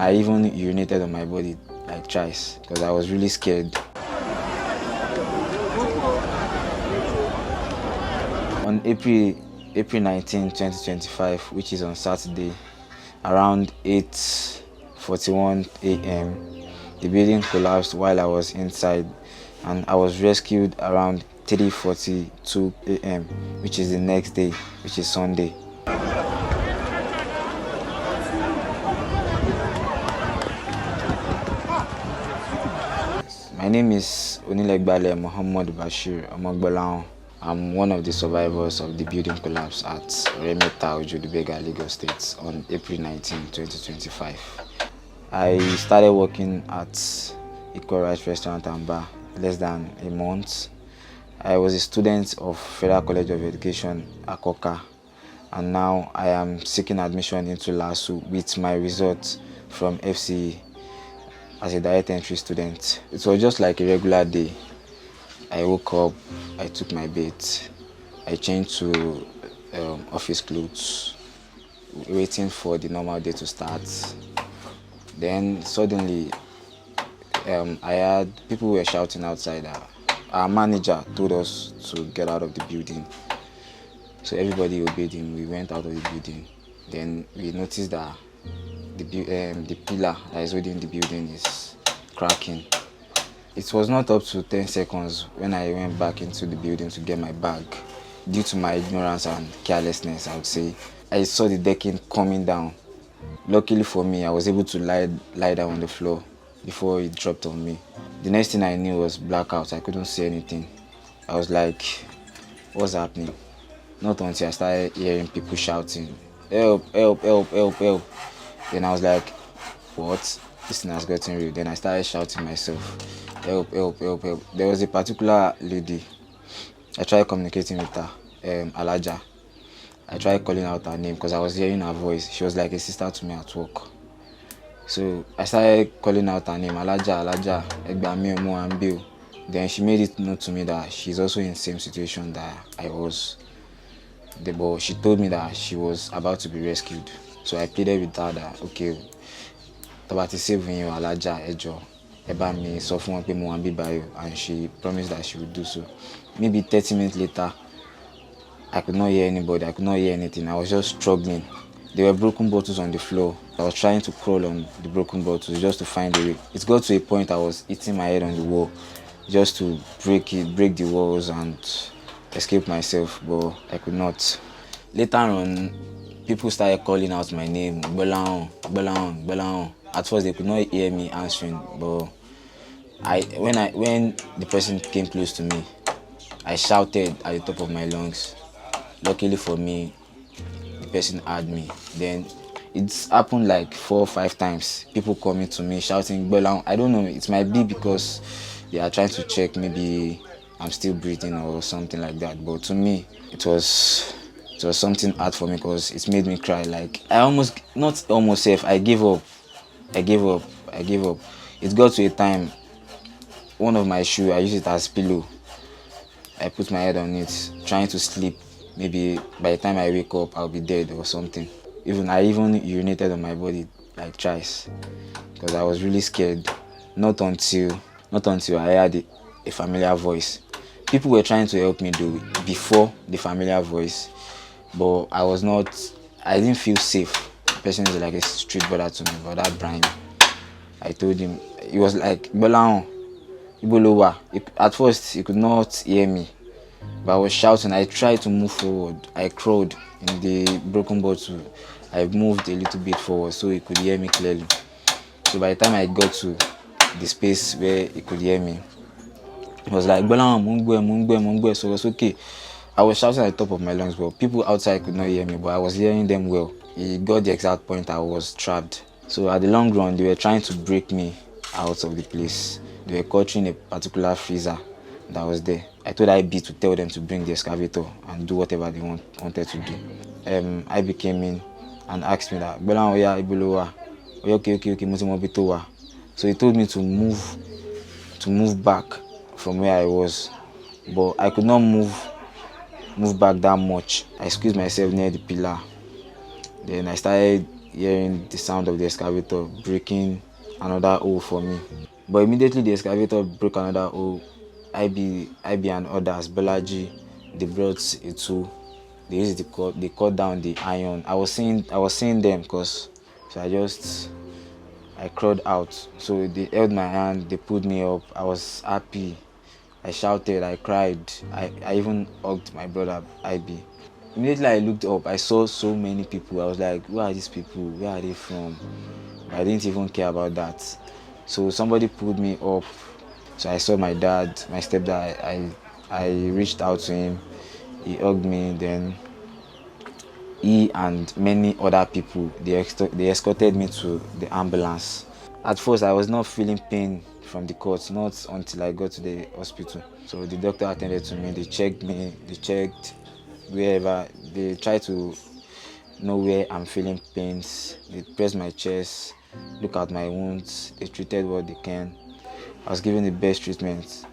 I even urinated on my body like twice because I was really scared. On April 19, 2025, which is on Saturday, around 8:41 a.m., the building collapsed while I was inside, and I was rescued around 3:42 a.m., which is the next day, which is Sunday. My name is Gbolahan Bashiru. Gbolahan. I'm one of the survivors of the building collapse at Ojodu, Lagos State on April 19, 2025. I started working at Equal Rights Restaurant and Bar less than a month. I was a student of Federal College of Education, Akoka, and now I am seeking admission into LASU with my results from FCE as a direct entry student. It was just like a regular day. I woke up, I took my bath, I changed to office clothes, waiting for the normal day to start. Then suddenly, I heard people were shouting outside. Our manager told us to get out of the building. So everybody obeyed him. We went out of the building. Then we noticed that the pillar that is holding the building is cracking. It was not up to 10 seconds when I went back into the building to get my bag. Due to my ignorance and carelessness, I would say, I saw the decking coming down. Luckily for me, I was able to lie down on the floor before it dropped on me. The next thing I knew was blackout. I couldn't see anything. I was like, what's happening? Not until I started hearing people shouting, help, help, help, help, help. Then I was like, what? This thing has gotten real. Then I started shouting myself, help, help, help, help. There was a particular lady. I tried communicating with her, Alaja. I tried calling out her name because I was hearing her voice. She was like a sister to me at work. So I started calling out her name, Alaja, Alaja, Egbami Omo Ambil. Then she made it known to me that she's also in the same situation that I was. But she told me that she was about to be rescued. So I pleaded with her that, okay, Tabati saving you, Alaja, Ejo, Eba mi sọ fún wọn pé mo wà níbí báyìí, and she promised that she would do so. Maybe 30 minutes later, I could not hear anybody, I could not hear anything. I was just struggling. There were broken bottles on the floor. I was trying to crawl on the broken bottles just to find a way. It got to a point I was hitting my head on the wall just to break the walls and escape myself, but I could not. Later on, people started calling out my name, Gbolahan, Gbolahan, Gbolahan. At first, they could not hear me answering, but when the person came close to me, I shouted at the top of my lungs. Luckily for me, the person heard me. Then it's happened like 4 or 5 times. People coming to me shouting, Gbolahan. I don't know, it might be because they are trying to check maybe I'm still breathing or something like that. But to me, it was something hard for me because it made me cry. Like I gave up. It got to a time, one of my shoes, I used it as pillow. I put my head on it, trying to sleep. Maybe by the time I wake up, I'll be dead or something. I even urinated on my body like twice because I was really scared. Not until I heard a familiar voice. People were trying to help me do it before the familiar voice, but I didn't feel safe. The person is like a street brother to me, but that Brian, I told him, he was like, Gbolahan, Ibolowa. At first, he could not hear me, but I was shouting. I tried to move forward. I crawled in the broken bottle. I moved a little bit forward so he could hear me clearly. So by the time I got to the space where he could hear me, it was like, Gbolahan, Mungbe. So it was okay. I was shouting at the top of my lungs, but people outside could not hear me, but I was hearing them well. He got the exact point I was trapped. So at the long run, they were trying to break me out of the place. They were clutching a particular freezer that was there. I told IB to tell them to bring the excavator and do whatever they wanted to do. IB came in and asked me that, Gbolahan, oya, Ibolowa. Okay, Mutimobi. So he told me to move back from where I was, but I could not move back that much. I squeezed myself near the pillar. Then I started hearing the sound of the excavator breaking another hole for me. But immediately the excavator broke another hole, IB and others, Bolaji, they brought a tool. They cut down the iron. I was seeing them, because so I crawled out. So they held my hand, they pulled me up. I was happy. I shouted, I cried. I even hugged my brother IB. Immediately I looked up, I saw so many people. I was like, who are these people? Where are they from? I didn't even care about that. So somebody pulled me up. So I saw my dad, my stepdad. I reached out to him. He hugged me. Then he and many other people, they escorted me to the ambulance. At first, I was not feeling pain from the cuts, not until I got to the hospital. So the doctor attended to me. They checked me. They checked wherever. They tried to know where I'm feeling pains. They pressed my chest, look at my wounds. They treated what they can. I was given the best treatment.